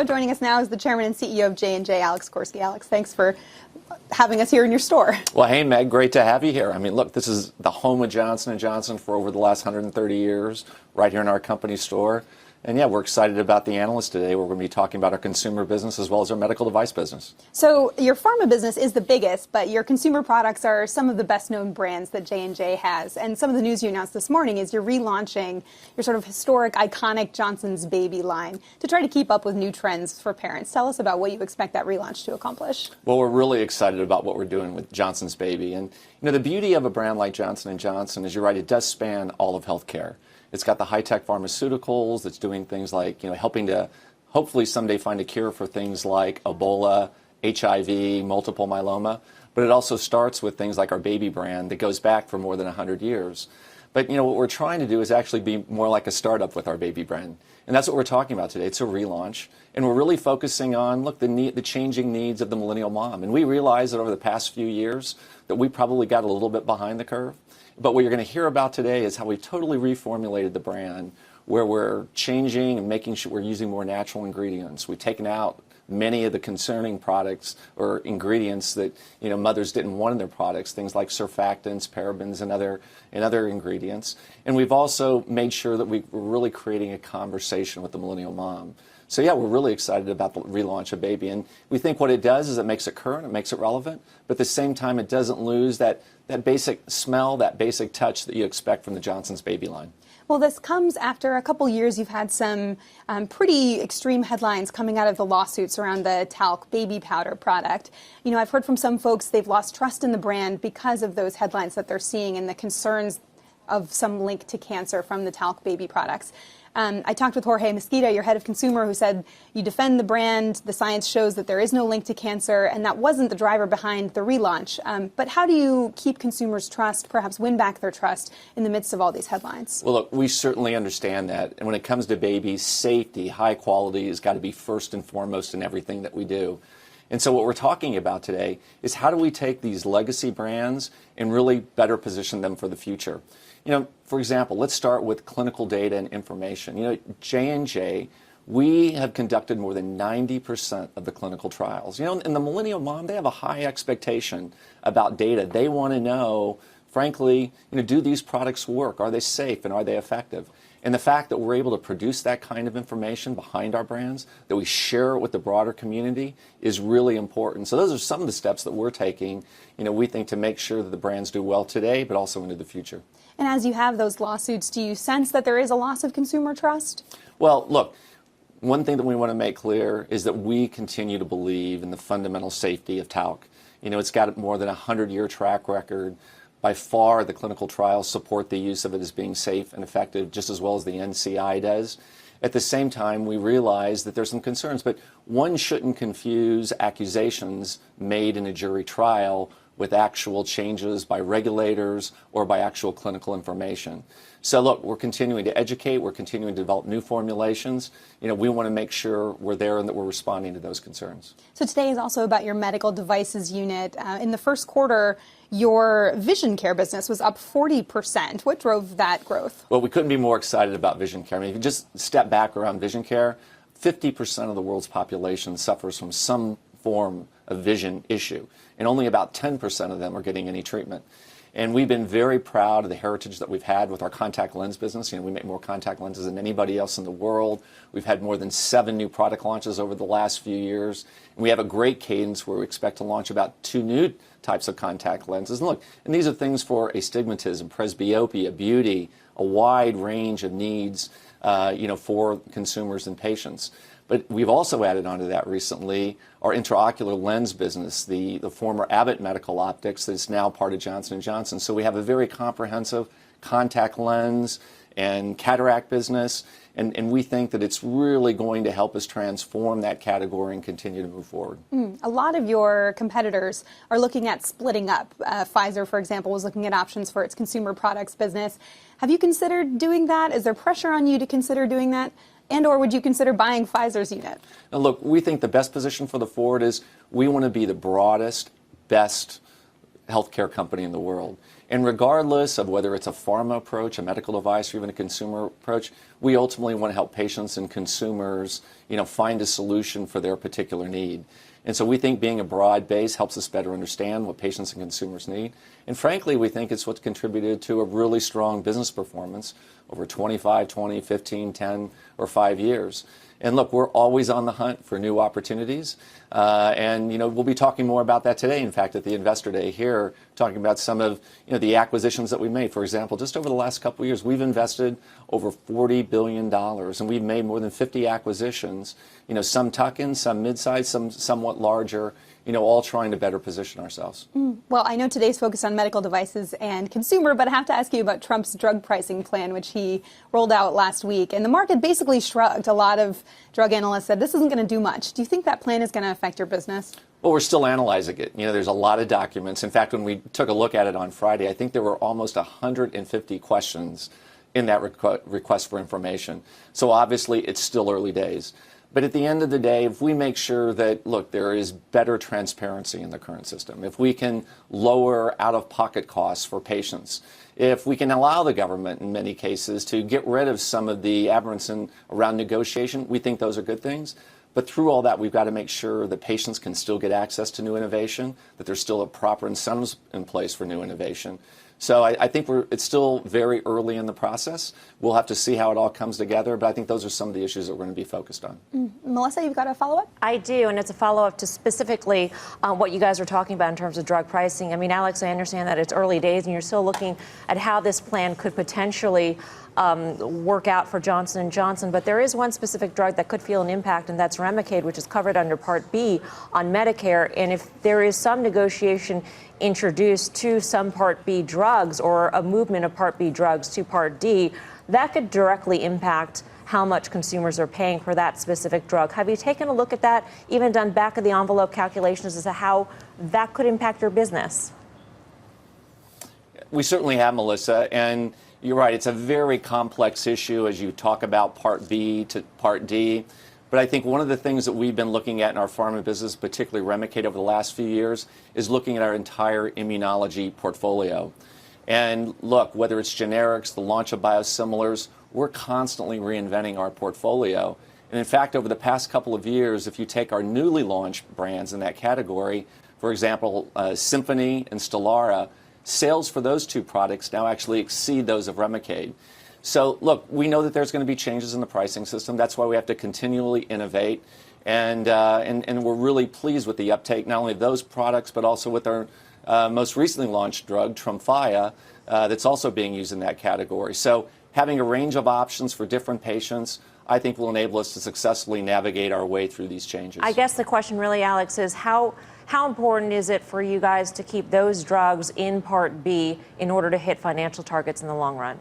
Joining us now is the Chairman and CEO of J&J, Alex Gorsky. Alex, thanks for having us here in your store. Well, hey, Meg, great to have you here. I mean, look, this is the home of Johnson & Johnson for over the last 130 years, right here in our company store. And yeah, we're excited about the analyst today. We're going to be talking about our consumer business as well as our medical device business. So your pharma business is the biggest, but your consumer products are some of the best-known brands that J&J has. And some of the news you announced this morning is you're relaunching your sort of historic, iconic Johnson's Baby line to try to keep up with new trends for parents. Tell us about what you expect that relaunch to accomplish. Well, we're really excited about what we're doing with Johnson's Baby. And, you know, the beauty of a brand like Johnson & Johnson is, you're right, it does span all of healthcare. It's got the high-tech pharmaceuticals. It's doing things like, helping to hopefully someday find a cure for things like Ebola, HIV, multiple myeloma. But it also starts with things like our baby brand that goes back for more than 100 years. But, what we're trying to do is actually be more like a startup with our baby brand. And that's what we're talking about today. It's a relaunch. And we're really focusing on, look, the changing needs of the millennial mom. And we realize that over the past few years that we probably got a little bit behind the curve. But what you're going to hear about today is how we totally reformulated the brand, where we're changing and making sure we're using more natural ingredients. We've taken out many of the concerning products or ingredients that mothers didn't want in their products, things like surfactants, parabens, and other ingredients. And we've also made sure that we're really creating a conversation with the millennial mom. So yeah, we're really excited about the relaunch of Baby, and we think what it does is it makes it current, it makes it relevant, but at the same time it doesn't lose that basic smell, that basic touch that you expect from the Johnson's Baby line. Well, this comes after a couple years you've had some pretty extreme headlines coming out of the lawsuits around the talc baby powder product. I've heard from some folks they've lost trust in the brand because of those headlines that they're seeing and the concerns of some link to cancer from the talc baby products. I talked with Jorge Mesquita, your head of consumer, who said you defend the brand, the science shows that there is no link to cancer, and that wasn't the driver behind the relaunch. But how do you keep consumers' trust, perhaps win back their trust in the midst of all these headlines? Well, look, we certainly understand that. And when it comes to babies, safety, high quality has got to be first and foremost in everything that we do. And so what we're talking about today is how do we take these legacy brands and really better position them for the future. For example, let's start with clinical data and information. J&J, we have conducted more than 90% of the clinical trials. And the millennial mom, they have a high expectation about data. They want to know, frankly, do these products work? Are they safe and are they effective? And the fact that we're able to produce that kind of information behind our brands, that we share it with the broader community, is really important. So those are some of the steps that we're taking, we think, to make sure that the brands do well today, but also into the future. And as you have those lawsuits, do you sense that there is a loss of consumer trust? Well, look, one thing that we want to make clear is that we continue to believe in the fundamental safety of talc. It's got more than a 100-year track record. By far, the clinical trials support the use of it as being safe and effective, just as well as the NCI does. At the same time, we realize that there's some concerns, but one shouldn't confuse accusations made in a jury trial with actual changes by regulators or by actual clinical information. So look, we're continuing to educate, we're continuing to develop new formulations. We want to make sure we're there and that we're responding to those concerns. So today is also about your medical devices unit. In the first quarter, your vision care business was up 40%. What drove that growth? Well, we couldn't be more excited about vision care. I mean, if you just step back around vision care, 50% of the world's population suffers from some form of vision issue, and only about 10% of them are getting any treatment. And we've been very proud of the heritage that we've had with our contact lens business. We make more contact lenses than anybody else in the world. We've had more than 7 new product launches over the last few years. And we have a great cadence where we expect to launch about 2 new types of contact lenses. And look, and these are things for astigmatism, presbyopia, beauty, a wide range of needs, for consumers and patients. But we've also added onto that recently our intraocular lens business, the former Abbott Medical Optics that's now part of Johnson & Johnson. So we have a very comprehensive contact lens and cataract business, and we think that it's really going to help us transform that category and continue to move forward. A lot of your competitors are looking at splitting up. Pfizer, for example, was looking at options for its consumer products business. Have you considered doing that? Is there pressure on you to consider doing that? And or would you consider buying Pfizer's unit? Now look, we think the best position for the Ford is we want to be the broadest, best healthcare company in the world. And regardless of whether it's a pharma approach, a medical device, or even a consumer approach, we ultimately want to help patients and consumers, find a solution for their particular need. And so we think being a broad base helps us better understand what patients and consumers need. And frankly, we think it's what's contributed to a really strong business performance over 25, 20, 15, 10, or 5 years. And look, we're always on the hunt for new opportunities. And we'll be talking more about that today, in fact, at the Investor Day here, talking about some of the acquisitions that we made. For example, just over the last couple of years, we've invested over $40 billion, and we've made more than 50 acquisitions, some tuck-in, some mid-size, some somewhat larger, all trying to better position ourselves. Well, I know today's focused on medical devices and consumer, but I have to ask you about Trump's drug pricing plan, which he rolled out last week. And the market basically shrugged. A lot of drug analysts said this isn't going to do much. Do you think that plan is going to affect your business? Well, we're still analyzing it. There's a lot of documents. In fact, when we took a look at it on Friday, I think there were almost 150 questions in that request for information. So obviously, it's still early days. But at the end of the day, if we make sure that, look, there is better transparency in the current system, if we can lower out-of-pocket costs for patients, if we can allow the government, in many cases, to get rid of some of the aberrance around negotiation, we think those are good things. But through all that, we've got to make sure that patients can still get access to new innovation, that there's still a proper incentives in place for new innovation. So I think it's still very early in the process. We'll have to see how it all comes together, but I think those are some of the issues that we're going to be focused on. Melissa, you've got a follow-up? I do, and it's a follow-up to specifically what you guys are talking about in terms of drug pricing. I mean, Alex, I understand that it's early days, and you're still looking at how this plan could potentially work out for Johnson & Johnson, but there is one specific drug that could feel an impact, and that's Remicade, which is covered under Part B on Medicare. And if there is some negotiation introduced to some Part B drugs or a movement of Part B drugs to Part D, that could directly impact how much consumers are paying for that specific drug. Have you taken a look at that, even done back of the envelope calculations as to how that could impact your business? We certainly have, Melissa, and you're right, it's a very complex issue as you talk about Part B to Part D. But I think one of the things that we've been looking at in our pharma business, particularly Remicade over the last few years, is looking at our entire immunology portfolio. And look, whether it's generics, the launch of biosimilars, we're constantly reinventing our portfolio. And in fact, over the past couple of years, if you take our newly launched brands in that category, for example, Symphony and Stelara, sales for those two products now actually exceed those of Remicade. So, look, we know that there's going to be changes in the pricing system. That's why we have to continually innovate. And we're really pleased with the uptake, not only of those products, but also with our most recently launched drug, Tremfya, that's also being used in that category. So having a range of options for different patients, I think will enable us to successfully navigate our way through these changes. I guess the question really, Alex, is how important is it for you guys to keep those drugs in Part B in order to hit financial targets in the long run?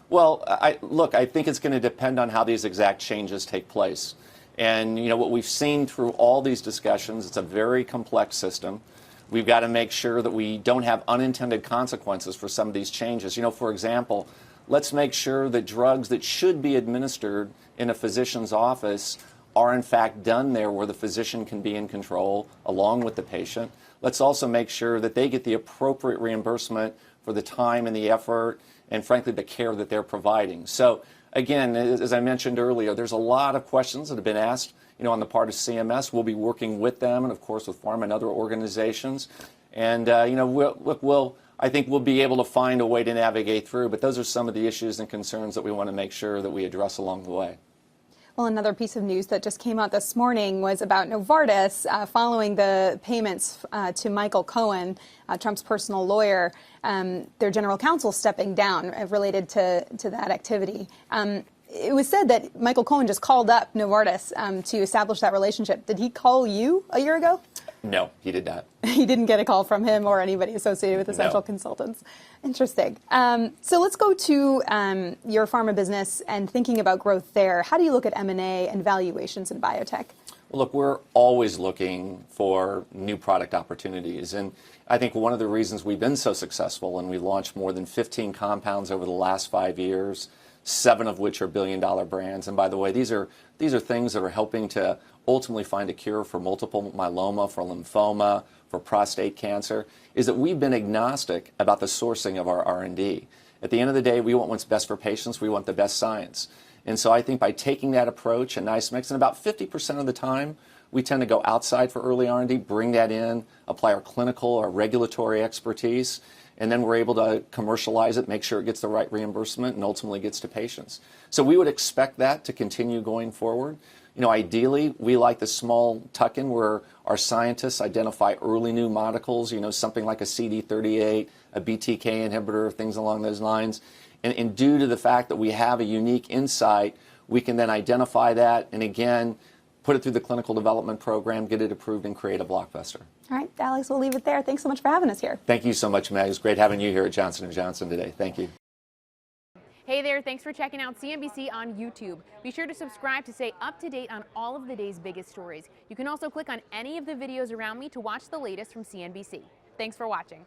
Well, I think it's going to depend on how these exact changes take place. And, what we've seen through all these discussions, it's a very complex system. We've got to make sure that we don't have unintended consequences for some of these changes. For example, let's make sure that drugs that should be administered in a physician's office are in fact done there where the physician can be in control along with the patient. Let's also make sure that they get the appropriate reimbursement for the time and the effort and, frankly, the care that they're providing. So, again, as I mentioned earlier, there's a lot of questions that have been asked, on the part of CMS. We'll be working with them and, of course, with pharma and other organizations. And, I think we'll be able to find a way to navigate through. But those are some of the issues and concerns that we want to make sure that we address along the way. Well, another piece of news that just came out this morning was about Novartis following the payments to Michael Cohen, Trump's personal lawyer, their general counsel stepping down related to that activity. It was said that Michael Cohen just called up Novartis to establish that relationship. Did he call you a year ago? No, he did not. He didn't get a call from him or anybody associated with Essential Consultants. Interesting. So let's go to your pharma business and thinking about growth there. How do you look at M&A and valuations in biotech? Well, look, we're always looking for new product opportunities. And I think one of the reasons we've been so successful, and we launched more than 15 compounds over the last 5 years, 7 of which are billion-dollar brands. And by the way, these are things that are helping to ultimately find a cure for multiple myeloma, for lymphoma, for prostate cancer, is that we've been agnostic about the sourcing of our R&D. At the end of the day, we want what's best for patients. We want the best science. And so I think by taking that approach at Nice Mix, and about 50% of the time, we tend to go outside for early R&D, bring that in, apply our clinical or regulatory expertise, and then we're able to commercialize it, make sure it gets the right reimbursement, and ultimately gets to patients. So we would expect that to continue going forward. You know, ideally, we like the small tuck-in where our scientists identify early new molecules, you know, something like a CD38, a BTK inhibitor, things along those lines. And due to the fact that we have a unique insight, we can then identify that and, again, put it through the clinical development program, get it approved, and create a blockbuster. All right, Alex, we'll leave it there. Thanks so much for having us here. Thank you so much, Meg. It's great having you here at Johnson & Johnson today. Thank you. Hey there, thanks for checking out CNBC on YouTube. Be sure to subscribe to stay up to date on all of the day's biggest stories. You can also click on any of the videos around me to watch the latest from CNBC. Thanks for watching.